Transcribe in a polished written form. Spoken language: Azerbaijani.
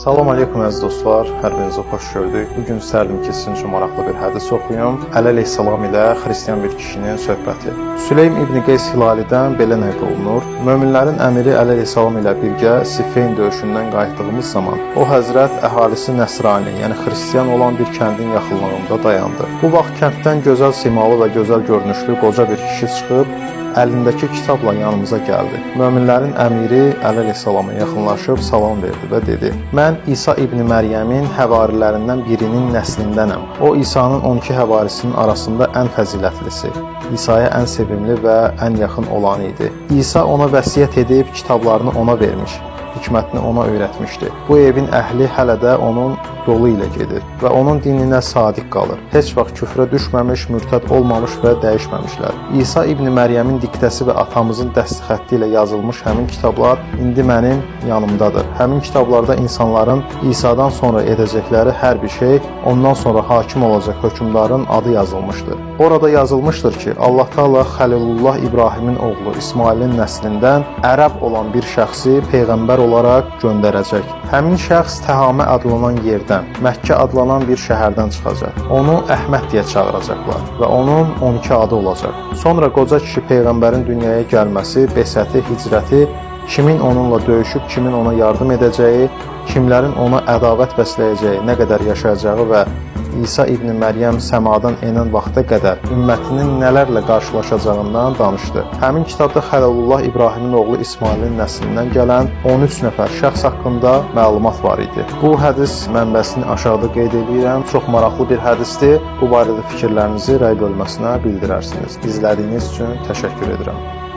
Salam aleykum əziz dostlar, hər birinizi xoş gördük. Bugün istərdim ki, sizin üçün maraqlı bir hədis oxuyum. Əli əleyhissalam ilə xristian bir kişinin söhbəti. Süleym İbn Qeys Hilalidən belə nəql olunur. Möminlərin əmiri Əli əleyhissalam ilə birgə Siffeyn döyüşündən qayıtdığımız zaman o həzrət əhalisi nəsrani, yəni xristian olan bir kəndin yaxınlığında dayandı. Bu vaxt kənddən gözəl simalı və gözəl görünüşlü qoca bir kişi çıxıb əlindəki kitabla yanımıza gəldi. Möminlərin əmiri Əli əleyhissalama yaxınlaşıb salam verdi və dedi: "Mən İsa İbn Məryəmin həvarilərindən birinin nəslindənəm. O İsa'nın 12 həvarisinin arasında ən fəzilətlisi, İsa'ya ən sevimli və ən yaxın olan idi. İsa ona vəsiyyət edib kitablarını ona vermiş, hikmətini ona öyrətmişdi. Bu evin əhli hələ də onun yolu ilə gedir və onun dininə sadiq qalır. Heç vaxt küfrə düşməmiş, mürtəd olmamış və dəyişməmişlər. İsa İbn Məryəmin diktəsi və atamızın dəstxətti ilə yazılmış həmin kitablar indi mənim yanımdadır. Həmin kitablarda insanların İsa'dan sonra edəcəkləri hər bir şey, ondan sonra hakim olacaq hökmdarın adı yazılmışdır. Orada yazılmışdır ki, Allah Taala Xəlilullah İbrahimin oğlu İsmailin nəslindən ərəb olan bir şəxsi peyğəmbər olaraq göndərəcək. Həmin şəxs Təhamə adlanan yerdən, Məkkə adlanan bir şəhərdən çıxacaq. Onu Əhməd deyə çağıracaqlar və onun 12 adı olacaq. Sonra qoca kişi peyğəmbərin dünyaya gəlməsi, bəsəti, hicrəti, kimin onunla döyüşüb, kimin ona yardım edəcəyi, kimlərin ona ədavət bəsləyəcəyi, nə qədər yaşayacağı və İsa İbn Məryəm səmadan enən vaxta qədər ümmətinin nələrlə qarşılaşacağından danışdı. Həmin kitabda Xəlilullah İbrahimin oğlu İsmailin nəslindən gələn 13 nəfər şəxs haqqında məlumat var idi. Bu hədis mənbəsini aşağıda qeyd edirəm. Çox maraqlı bir hədisdir. Bu barədə fikirlərinizi rəy bölməsinə bildirərsiniz. İzlədiyiniz üçün təşəkkür edirəm.